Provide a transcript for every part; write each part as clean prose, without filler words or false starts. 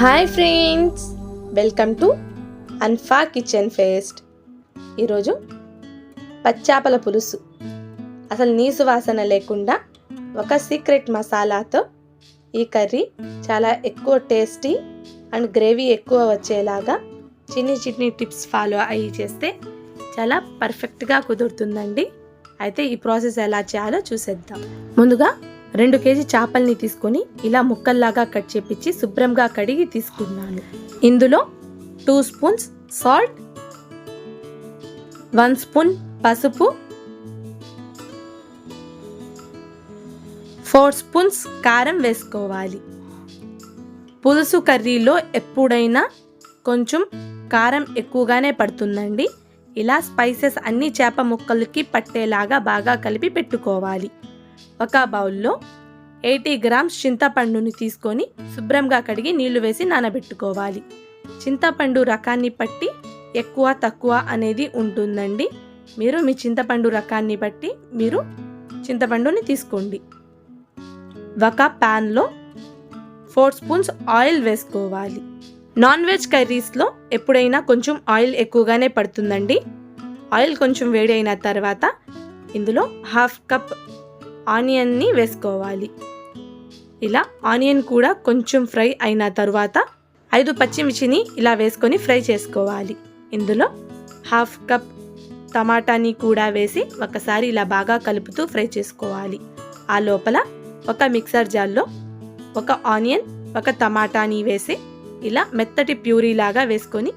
Hi friends, welcome to అన్ఫా kitchen fest. ఈరోజు పచ్చాపల పులుసు అసలు నీసు వాసన లేకుండా ఒక సీక్రెట్ మసాలాతో ఈ కర్రీ చాలా ఎక్కువ టేస్టీ అండ్ గ్రేవీ ఎక్కువ వచ్చేలాగా చిన్ని టిప్స్ ఫాలో అయ్యి చేస్తే చాలా పర్ఫెక్ట్గా కుదురుతుందండి. అయితే ఈ ప్రాసెస్ ఎలా చేయాలో చూసేద్దాం. ముందుగా 2 కేజీ చేపల్ని తీసుకొని ఇలా ముక్కల్లాగా కట్ చేపించి శుభ్రంగా కడిగి తీసుకున్నాను. ఇందులో 2 స్పూన్స్ సాల్ట్, 1 స్పూన్ పసుపు, 4 స్పూన్స్ కారం వేసుకోవాలి. పులుసు కర్రీలో ఎప్పుడైనా కొంచెం కారం ఎక్కువగానే పడుతుందండి. ఇలా స్పైసెస్ అన్ని చేప ముక్కలకి పట్టేలాగా బాగా కలిపి పెట్టుకోవాలి. ఒక బౌల్లో 80 గ్రామ్స్ చింతపండుని తీసుకొని శుభ్రంగా కడిగి నీళ్లు వేసి నానబెట్టుకోవాలి. చింతపండు రకాన్ని బట్టి ఎక్కువ తక్కువ అనేది ఉంటుందండి. మీరు మీ చింతపండు రకాన్ని బట్టి మీరు చింతపండుని తీసుకోండి. ఒక ప్యాన్లో 4 స్పూన్స్ ఆయిల్ వేసుకోవాలి. నాన్ వెజ్ కర్రీస్లో ఎప్పుడైనా కొంచెం ఆయిల్ ఎక్కువగానే పడుతుందండి. ఆయిల్ కొంచెం వేడి అయిన తర్వాత ఇందులో 1/2 కప్ ఆనియన్ని వేసుకోవాలి. ఇలా ఆనియన్ కూడా కొంచెం ఫ్రై అయిన తర్వాత 5 పచ్చిమిర్చిని ఇలా వేసుకొని ఫ్రై చేసుకోవాలి. ఇందులో 1/2 కప్ టమాటాని కూడా వేసి ఒకసారి ఇలా బాగా కలుపుతూ ఫ్రై చేసుకోవాలి. ఆ లోపల ఒక మిక్సర్ జార్లో ఒక ఆనియన్, ఒక టమాటాని వేసి ఇలా మెత్తటి ప్యూరీ లాగా వేసుకొని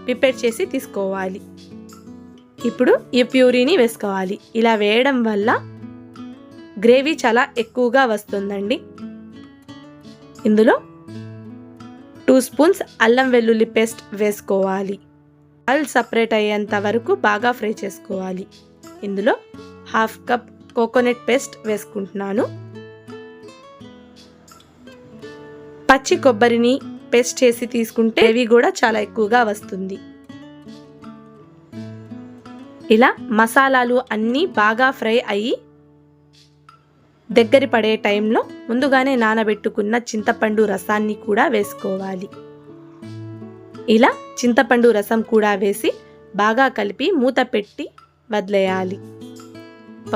ప్రిపేర్ చేసి తీసుకోవాలి. ఇప్పుడు ఈ ప్యూరీని వేసుకోవాలి. ఇలా వేయడం వల్ల గ్రేవీ చాలా ఎక్కువగా వస్తుందండి. ఇందులో 2 స్పూన్స్ అల్లం వెల్లుల్లి పేస్ట్ వేసుకోవాలి. ఆయిల్ సపరేట్ అయ్యేంత వరకు బాగా ఫ్రై చేసుకోవాలి. ఇందులో 1/2 కప్ కోకోనట్ పేస్ట్ వేసుకుంటున్నాను. పచ్చి కొబ్బరిని పేస్ట్ చేసి తీసుకుంటే గ్రేవీ కూడా చాలా ఎక్కువగా వస్తుంది. ఇలా మసాలాలు అన్నీ బాగా ఫ్రై అయ్యి దగ్గర పడే టైంలో ముందుగానే నానబెట్టుకున్న చింతపండు రసాన్ని కూడా వేసుకోవాలి. ఇలా చింతపండు రసం కూడా వేసి బాగా కలిపి మూత పెట్టి వదిలేయాలి.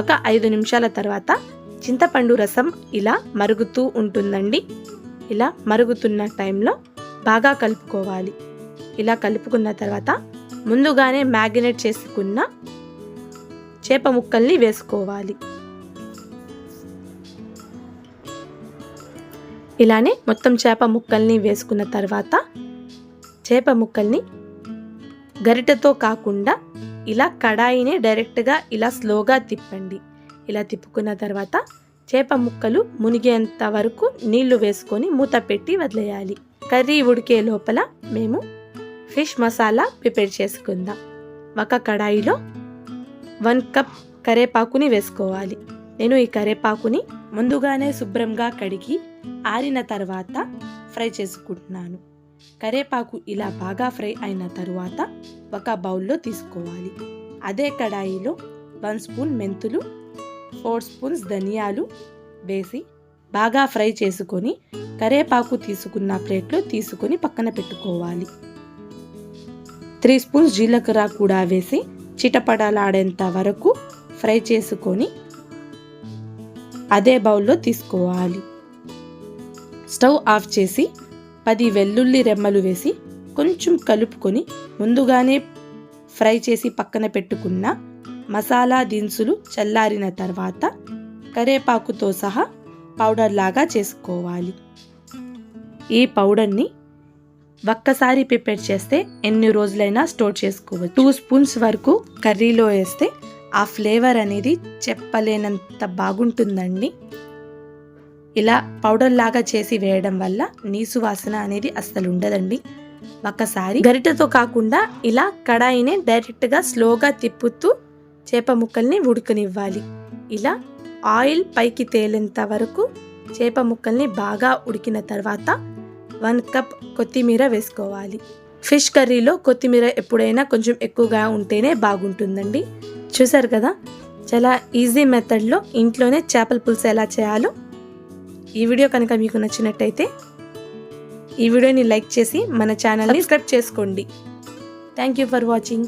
ఒక 5 నిమిషాల తర్వాత చింతపండు రసం ఇలా మరుగుతూ ఉంటుందండి. ఇలా మరుగుతున్న టైంలో బాగా కలుపుకోవాలి. ఇలా కలుపుకున్న తర్వాత ముందుగానే మ్యారినేట్ చేసుకున్న చేప ముక్కల్ని వేసుకోవాలి. ఇలానే మొత్తం చేప ముక్కల్ని వేసుకున్న తర్వాత చేప ముక్కల్ని గరిటెతో కాకుండా ఇలా కడాయిని డైరెక్ట్గా ఇలా స్లోగా తిప్పండి. ఇలా తిప్పుకున్న తర్వాత చేప ముక్కలు మునిగేంత వరకు నీళ్లు వేసుకొని మూత పెట్టి వదిలేయాలి. కర్రీ ఉడికే లోపల మేము ఫిష్ మసాలా ప్రిపేర్ చేసుకుందాం. ఒక కడాయిలో 1 కప్ కరివేపాకుని వేసుకోవాలి. నేను ఈ కరివేపాకుని ముందుగానే శుభ్రంగా కడిగి ఆరిన తర్వాత ఫ్రై చేసుకుంటున్నాను. కరివేపాకు ఇలా బాగా ఫ్రై అయిన తర్వాత ఒక బౌల్లో తీసుకోవాలి. అదే కడాయిలో 1 స్పూన్ మెంతులు, 4 స్పూన్స్ ధనియాలు వేసి బాగా ఫ్రై చేసుకొని కరివేపాకు తీసుకున్న ప్లేట్లో తీసుకొని పక్కన పెట్టుకోవాలి. 3 స్పూన్స్ జీలకర్ర కూడా వేసి చిటపటలాడేంత వరకు ఫ్రై చేసుకొని అదే బౌల్లో తీసుకోవాలి. స్టవ్ ఆఫ్ చేసి 10 వెల్లుల్లి రెమ్మలు వేసి కొంచెం కలుపుకొని ముందుగానే ఫ్రై చేసి పక్కన పెట్టుకున్న మసాలా దినుసులు చల్లారిన తర్వాత కరివేపాకుతో సహా పౌడర్ లాగా చేసుకోవాలి. ఈ పౌడర్ని ఒక్కసారి ప్రిపేర్ చేస్తే ఎన్ని రోజులైనా స్టోర్ చేసుకోవచ్చు. 2 స్పూన్స్ వరకు కర్రీలో వేస్తే ఆ ఫ్లేవర్ అనేది చెప్పలేనంత బాగుంటుందండి. ఇలా పౌడర్ లాగా చేసి వేయడం వల్ల నీసు వాసన అనేది అస్సలు ఉండదండి. ఒకసారి గరిటెతో కాకుండా ఇలా కడాయిని డైరెక్ట్గా స్లోగా తిప్పుతూ చేప ముక్కల్ని ఉడకనివ్వాలి. ఇలా ఆయిల్ పైకి తేలేంత వరకు చేప ముక్కల్ని బాగా ఉడికిన తర్వాత 1 కప్ కొత్తిమీర వేసుకోవాలి. ఫిష్ కర్రీలో కొత్తిమీర ఎప్పుడైనా కొంచెం ఎక్కువగా ఉంటేనే బాగుంటుందండి. చూసారు కదా, చాలా ఈజీ మెథడ్లో ఇంట్లోనే చేపల పులుసు ఎలా చేయాలో. ఈ వీడియో కనుక మీకు నచ్చినట్టయితే ఈ వీడియోని లైక్ చేసి మన ఛానల్ని సబ్స్క్రైబ్ చేసుకోండి. Thank you for watching.